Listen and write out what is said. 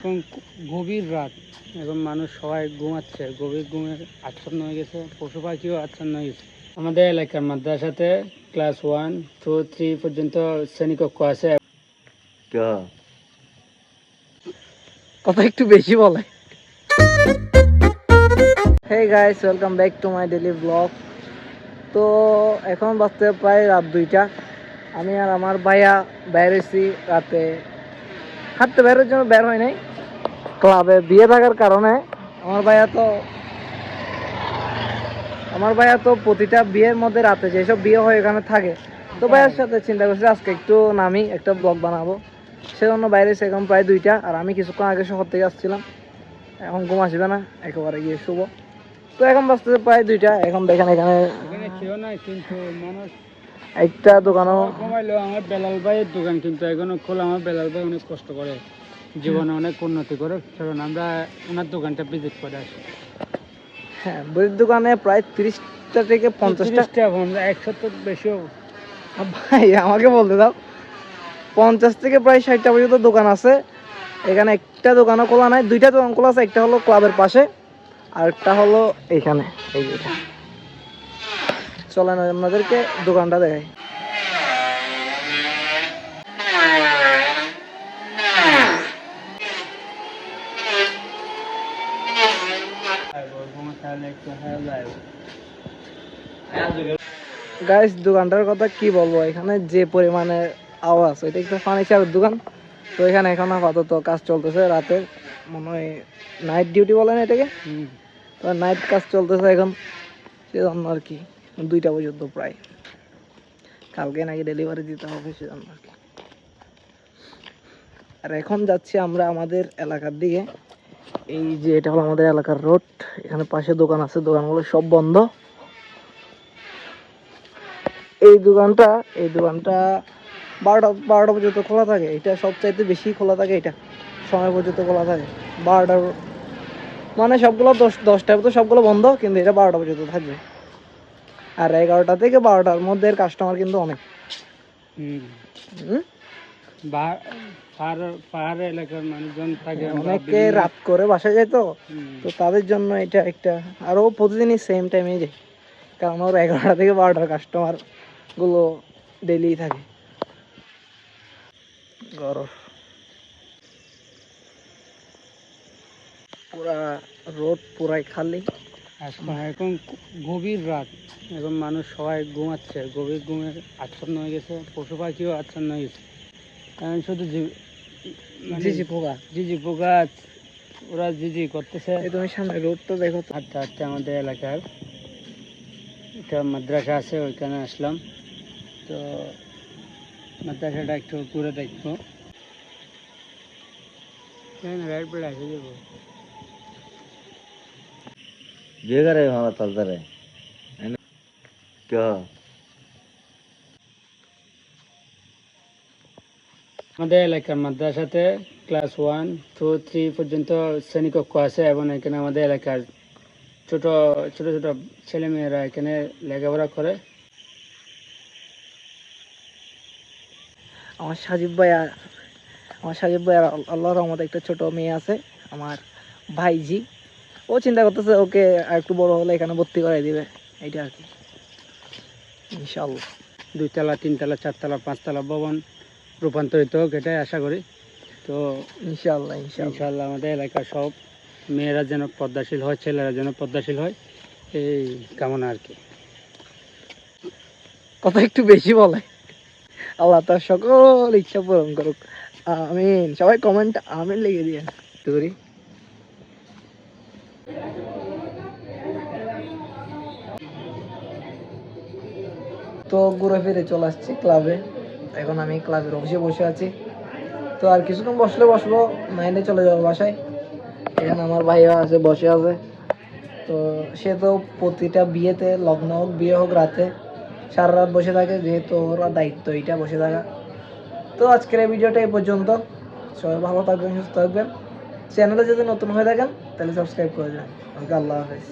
এখন গভীর রাত, এখন মানুষ সবাই ঘুমাচ্ছে, গভীর ঘুমের আচ্ছন্ন হয়ে গেছে, পশু পাখিও আচ্ছন্ন হয়ে গেছে। আমাদের এলাকার মাদ্রাসাতে ক্লাস 1, 2, 3 পর্যন্ত শ্রেণীকক্ষ আছে। কথা একটু বেশি বলে। Hey guys, welcome back to my daily blog. তো এখন বাজতে প্রায় রাত 2টা। আমি আর আমার ভাইয়া বের হয়েছি রাতে হাঁটতে। বেরোর জন্য বের হয় নাই, ক্লাবে বিয়ে থাকার কারণে আমার ভাইয়া তো প্রতিটা বিয়ের মধ্যে রাতে যেসব বিয়ে হয় এখানে থাকে। তো ভাইয়ার সাথে চিন্তা করছি আজকে একটু নামি একটা ব্লগ বানাবো, সেজন্য বাইরে এসে এখন প্রায় 2টা। আর আমি কিছুক্ষণ আগে শহর থেকে আসছিলাম, এখন ঘুম আসবে না, একেবারে গিয়ে শুভ। তো এখন বাজতেছে প্রায় 2টা। এখন দেখেন এখানে কেউ নাই, কিন্তু মানুষ একটা দোকানও ঘুমাইলো। আমার বেলাল ভাইয়ের দোকান কিন্তু এখনো খোলা। আমার বেলাল ভাই অনেক কষ্ট করে, জীবনে অনেক উন্নতি করে, কারণ আমরা ওনার দোকানটা ভিজিট করে আসি। হ্যাঁ, বইয়ের দোকানে প্রায় 30টা থেকে 50টা, 100 বেশিও। ভাই আমাকে বলতে দাও। 50 থেকে প্রায় 60টা পর্যন্ত দোকান আছে এখানে। একটা দোকানও খোলা নাই, 2টা দোকান খোলা আছে। একটা হলো ক্লাবের পাশে আর একটা হলো এইখানে, এই যে এটা। চলেন আপনাদেরকে দোকানটা দেখাই। গাইস, দোকানটার কথা কি বলবো, এখানে যে পরিমাণে আওয়াজ, এটা একটা ফার্নিচারের দোকান। তো এখানে এখন আপাতত কাজ চলতেছে রাতে, মনে হয় নাইট ডিউটি বলে না এটাকে। তো নাইট কাজ চলতেছে এখন, সেজন্য আর কি 2টা পর্যন্ত প্রায়। কালকে নাকি ডেলিভারি দিতে হবে, সেজন্য আর কি। আর এখন যাচ্ছি আমরা আমাদের এলাকার দিকে। এই যে এটা হলো আমাদের এলাকার রোড, এখানে পাশে দোকান আছে, দোকানগুলো সব বন্ধ। এই দোকানটা 12টা পর্যন্ত খোলা থাকে। এটা সবচাইতে বেশি খোলা থাকে, এটা সময় পর্যন্ত খোলা থাকে। 12টার মানে সবগুলো 10টার তো সবগুলো বন্ধ, কিন্তু এটা 12টা পর্যন্ত থাকবে। আর 11টা থেকে 12টার মধ্যে কাস্টমার কিন্তু অনেক। পাহাড় এলাকার মানুষজন থাকে, অনেকে রাত করে বাসা যায়, তো তাদের জন্য এটা একটা। আরও প্রতিদিনই সেম টাইমে যায়, কারণ ওর 11টা থেকে 12টার কাস্টমার গুলো ডেলি থাকে। পুরা রোড পুরাই খালি। এখন গভীর রাত, এখন মানুষ সবাই ঘুমাচ্ছে, গভীর ঘুমের আচ্ছন্ন হয়ে গেছে, পশু পাখিও আচ্ছন্ন হয়ে গেছে। কারণ শুধু ঝিঝি পোকা ওরা ঝিঝি করতেছে। তুমি সামনে রোডটা দেখো। হাঁটতে হাঁটতে আমাদের এলাকার একটা মাদ্রাসা আছে, ওইখানে আসলাম। তো মাদ্রাসাটা একটু ঘুরে দেখবো। রাইট বেড়ে আসে যাবো ಬೇಗರೆ ತರ್ತಾರೆ আমাদের এলাকার মাদ্রাসাতে ক্লাস 1, 2, 3 পর্যন্ত শ্রেণীকক্ষ আছে, এবং এখানে আমাদের এলাকার ছোট ছোট ছোট ছেলেমেয়েরা এখানে লেখাপড়া করে। আমার সাজিব ভাইয়া আল্লাহর রহমতে একটা ছোট মেয়ে আছে, আমার ভাইজি। ও চিন্তা করতেছে ওকে আর একটু বড় হলে এখানে ভর্তি করাই দিবে, এইটা আর কি, ইনশাআল্লাহ। 2 তলা, 3 তলা, 4 তলা, 5 তলা ভবন রূপান্তরিত হোক, এটাই আশা করি। তো ইনশাআল্লাহ আমাদের এলাকার সব মেয়েরা যেন পদ্মাশীল হয়, ছেলেরা যেন পদ্মাশীল হয়, এই কামনা আর কি। কথা একটু বেশি বলে। আল্লাহ তার সকল ইচ্ছা পূরণ করুক, আমিন। সবাই কমেন্ট আমিন লিখে দিয়ে করি। তো ঘুরে ফিরে চলে আসছি ক্লাবে। এখন আমি ক্লাবের অফিসে বসে আছি। তো আর কিছুক্ষণ বসবো, নাইলে চলে যাবো বাসায়। এখানে আমার ভাইয়া আছে, বসে আছে। তো সে তো প্রতিটা বিয়েতে, লগ্ন হোক বিয়ে হোক, রাতে সারা রাত বসে থাকে, যেহেতু ওরা দায়িত্ব এটা বসে থাকা। তো আজকের এই ভিডিওটা এই পর্যন্ত। সবাই ভালো থাকবেন, সুস্থ থাকবেন। চ্যানেলে যদি নতুন হয়ে থাকেন তাহলে সাবস্ক্রাইব করে দেবেন। ওকে, আল্লাহ হাফেজ।